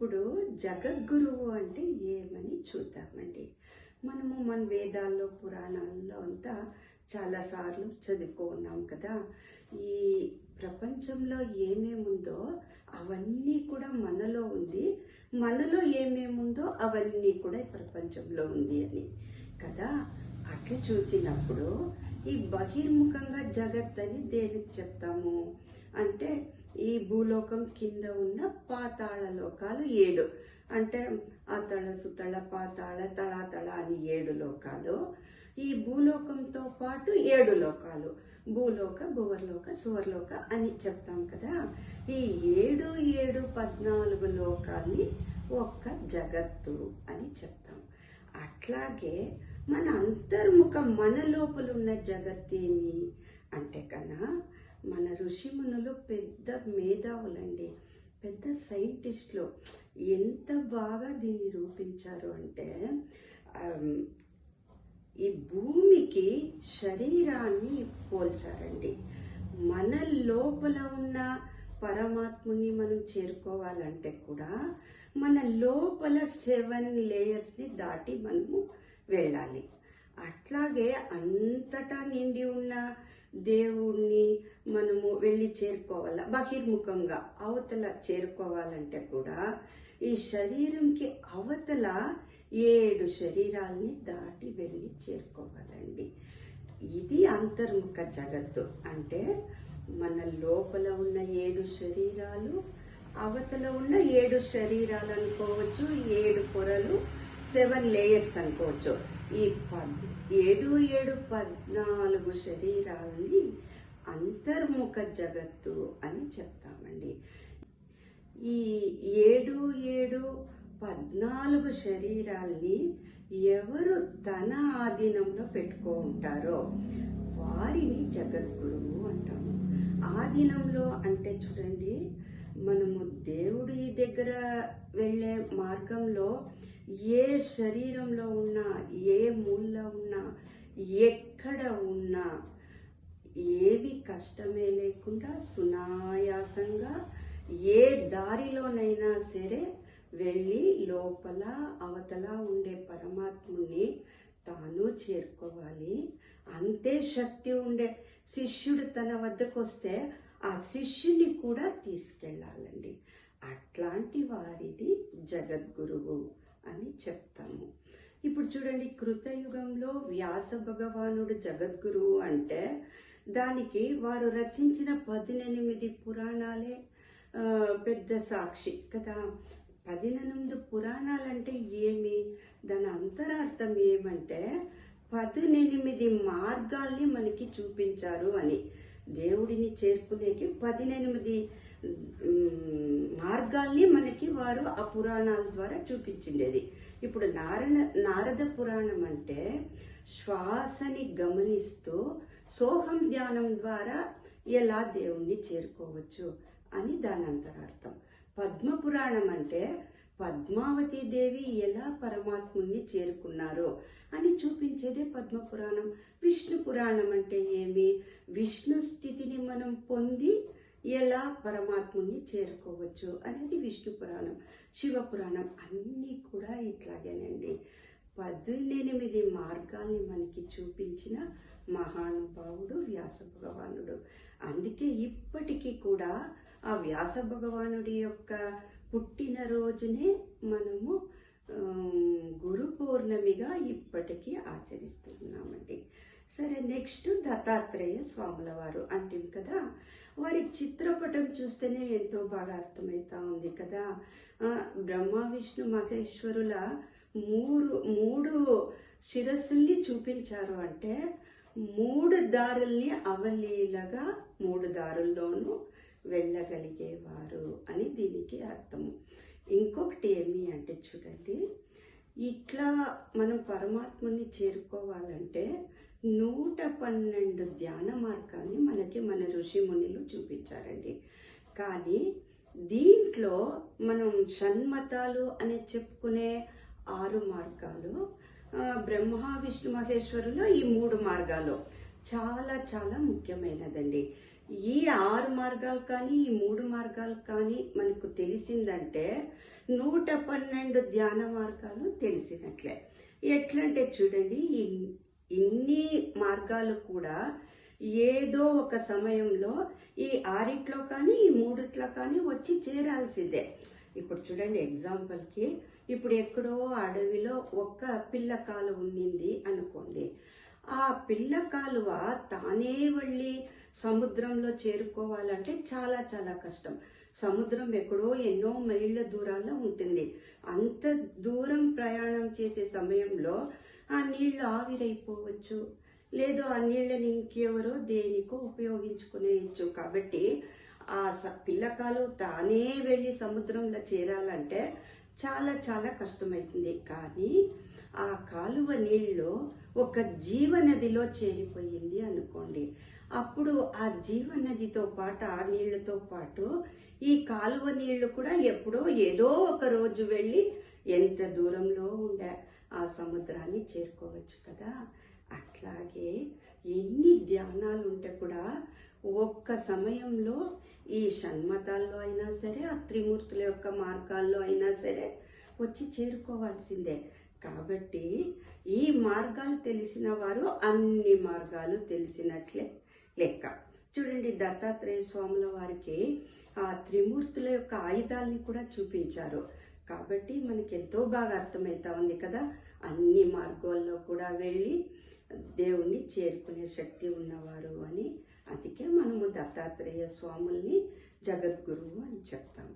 ఇప్పుడు జగద్గురువు అంటే ఏమని చూద్దామండి. మనము మన వేదాల్లో పురాణాల్లో అంతా చాలాసార్లు చదువుకున్నాం కదా. ఈ ప్రపంచంలో ఏమేముందో అవన్నీ కూడా మనలో ఉంది, మనలో ఏమేముందో అవన్నీ కూడా ఈ ప్రపంచంలో ఉంది అని కదా. అట్లా చూసినప్పుడు ఈ బహిర్ముఖంగా జగత్ అని దేనికి చెప్తాము అంటే, ఈ భూలోకం కింద ఉన్న పాతాళ లోకాలు 7 అంటే అతళ సుతళ పాతాళ తళాతళ అని 7 లోకాలు. ఈ భూలోకంతో పాటు 7 లోకాలు, భూలోక భువర్లోక సువర్లోక అని చెప్తాం కదా. ఈ 7 7 14 లోకాల్ని ఒక్క జగత్తు అని చెప్తాం. అట్లాగే మన అంతర్ముఖ మన లోపలున్న జగత్తేమి అంటే కన్నా, మన ఋషిమునులు పెద్ద మేధావులండి, పెద్ద సైంటిస్టులు. ఎంత బాగా దీన్ని రూపించారు అంటే, ఈ భూమికి శరీరాన్ని పోల్చారండి. మన లోపల ఉన్న పరమాత్ముని మనం చేరుకోవాలంటే కూడా మన లోపల 7 లేయర్స్ని దాటి మనము వెళ్ళాలి. అట్లాగే అంతటా నిండి ఉన్న దేవుణ్ణి మనము వెళ్ళి చేరుకోవాలి. బహిర్ముఖంగా అవతల చేరుకోవాలంటే కూడా ఈ శరీరంకి అవతల 7 శరీరాల్ని దాటి వెళ్ళి చేరుకోవాలండి. ఇది అంతర్ముఖ జగత్తు అంటే, మన లోపల ఉన్న 7 శరీరాలు, అవతల ఉన్న 7 శరీరాలు అనుకోవచ్చు, 7 పొరలు, 7 లేయర్స్ అనుకోవచ్చు. ఈ 7 7 14 శరీరాలని అంతర్ముఖ జగత్తు అని చెప్తామండి. ఈ 7 7 14 శరీరాల్ని ఎవరు తన ఆధీనంలో పెట్టుకుంటారో వారిని జగద్గురువు అంటాము. ఆధీనంలో అంటే చూడండి, మనము దేవుడి దగ్గర వెళ్ళే మార్గంలో ఏ శరీరంలో ఉన్నా, ఏ మూలలో ఉన్నా, ఎక్కడ ఉన్నా, ఏవి కష్టమే లేకుండా సునాయాసంగా ఏ దారిలోనైనా సరే వెళ్ళి లోపల అవతల ఉండే పరమాత్ముని తాను చేరుకోవాలి. అంతే శక్తి ఉండే శిష్యుడు తన వద్దకు వస్తే ఆ శిష్యుని కూడా తీసుకెళ్ళాలండి. అట్లాంటి వారిని జగద్గురువు అని చెప్తాము. ఇప్పుడు చూడండి, కృతయుగంలో వ్యాస భగవానుడు జగద్గురువు అంటే దానికి వారు రచించిన 18 పురాణాలే పెద్ద సాక్షి కదా. 18 పురాణాలంటే ఏమి, దాని అంతరార్థం ఏమంటే 18 మార్గాల్ని మనకి చూపించారు అని. దేవుడిని చేరుకునేకి 18 మార్గాల్ని మనకి వారు ఆ పురాణాల ద్వారా చూపించిండేది. ఇప్పుడు నారద పురాణం అంటే శ్వాసని గమనిస్తూ సోహం ధ్యానం ద్వారా ఎలా దేవుణ్ణి చేరుకోవచ్చు అని దాని అంతరార్థం. పద్మ పురాణం అంటే పద్మావతి దేవి ఎలా పరమాత్ముని చేరుకున్నారో అని చూపించేదే పద్మ పురాణం. విష్ణు పురాణం అంటే ఏమి, విష్ణు స్థితిని మనం పొంది ఎలా పరమాత్ముని చేరుకోవచ్చు అనేది విష్ణు పురాణం. శివ పురాణం అన్నీ కూడా ఇట్లాగేనండి. 18 మార్గాల్ని మనకి చూపించిన మహానుభావుడు వ్యాస భగవానుడు. అందుకే ఇప్పటికీ కూడా ఆ వ్యాస భగవానుడి యొక్క పుట్టినరోజునే మనము గురు పౌర్ణమిగా ఇప్పటికీ ఆచరిస్తున్నామండి. సరే, నెక్స్ట్ దత్తాత్రేయ స్వాముల వారు అంటాం కదా. వారి చిత్రపటం చూస్తేనే ఎంతో బాగా అర్థమవుతా ఉంది కదా. బ్రహ్మ విష్ణు మహేశ్వరుల మూడు శిరస్సుల్ని చూపించారు అంటే 3 దారుల్ని అవలీలగా 3 దారుల్లోనూ వెళ్ళగలిగేవారు అని దీనికి అర్థము. ఇంకొకటి ఏమి అంటే చూడండి, ఇట్లా మనం పరమాత్మని చేరుకోవాలంటే 112 ధ్యాన మార్గాన్ని మనకి మన ఋషి మునులు చూపించారండి. కానీ దీంట్లో మనం షణ్మతాలు అని చెప్పుకునే 6 మార్గాలు, బ్రహ్మ విష్ణు మహేశ్వరులో ఈ 3 మార్గాలు చాలా చాలా ముఖ్యమైనదండి. ఈ 6 మార్గాలు కానీ ఈ 3 మార్గాలు కానీ మనకు తెలిసిందంటే 112 ధ్యాన మార్గాలు తెలిసినట్లే. ఎట్లంటే చూడండి, ఇన్ని మార్గాలు కూడా ఏదో ఒక సమయంలో ఈ 6 కానీ ఈ 3 కానీ వచ్చి చేరాల్సిందే. ఇప్పుడు చూడండి, ఎగ్జాంపుల్కి ఇప్పుడు ఎక్కడో అడవిలో ఒక పిల్ల కాలువ ఉండింది అనుకోండి. ఆ పిల్ల కాలువ తానే వెళ్ళి సముద్రంలో చేరుకోవాలంటే చాలా చాలా కష్టం. సముద్రం ఎక్కడో ఎన్నో మైళ్ళ దూరాల్లో ఉంటుంది. అంత దూరం ప్రయాణం చేసే సమయంలో ఆ నీళ్లు ఆవిరైపోవచ్చు, లేదు ఆ నీళ్ళని ఇంకెవరో దేనికో ఉపయోగించుకునేయచ్చు. కాబట్టి ఆ పిల్లకాలు తానే వెళ్ళి సముద్రంలో చేరాలంటే చాలా చాలా కష్టమవుతుంది. కానీ ఆ కాలువ నీళ్ళు ఒక జీవనదిలో చేరిపోయింది అనుకోండి, అప్పుడు ఆ జీవనదితో పాటు ఆ నీళ్లతో పాటు ఈ కాలువ నీళ్లు కూడా ఎప్పుడో ఏదో ఒక రోజు వెళ్ళి ఎంత దూరంలో ఉండే ఆ సముద్రాన్ని చేరుకోవచ్చు కదా. అట్లాగే ఎన్ని ధ్యానాలు ఉంటే కూడా ఒక్క సమయంలో ఈ షణ్మతాల్లో అయినా సరే, ఆ త్రిమూర్తుల యొక్క మార్గాల్లో అయినా సరే వచ్చి చేరుకోవాల్సిందే. కాబట్టి ఈ మార్గాలు తెలిసిన వారు అన్ని మార్గాలు తెలిసినట్లే లెక్క. చూడండి, దత్తాత్రేయ స్వాముల వారికి ఆ త్రిమూర్తుల యొక్క ఆయుధాలని కూడా చూపించారు. కాబట్టి మనకి ఎంతో బాగా అర్థమవుతా ఉంది కదా, అన్ని మార్గాల్లో కూడా వెళ్ళి దేవుణ్ణి చేరుకునే శక్తి ఉన్నవారు అని. అందుకే మనము దత్తాత్రేయ స్వాముల్ని జగద్గురువు అని చెప్తాము.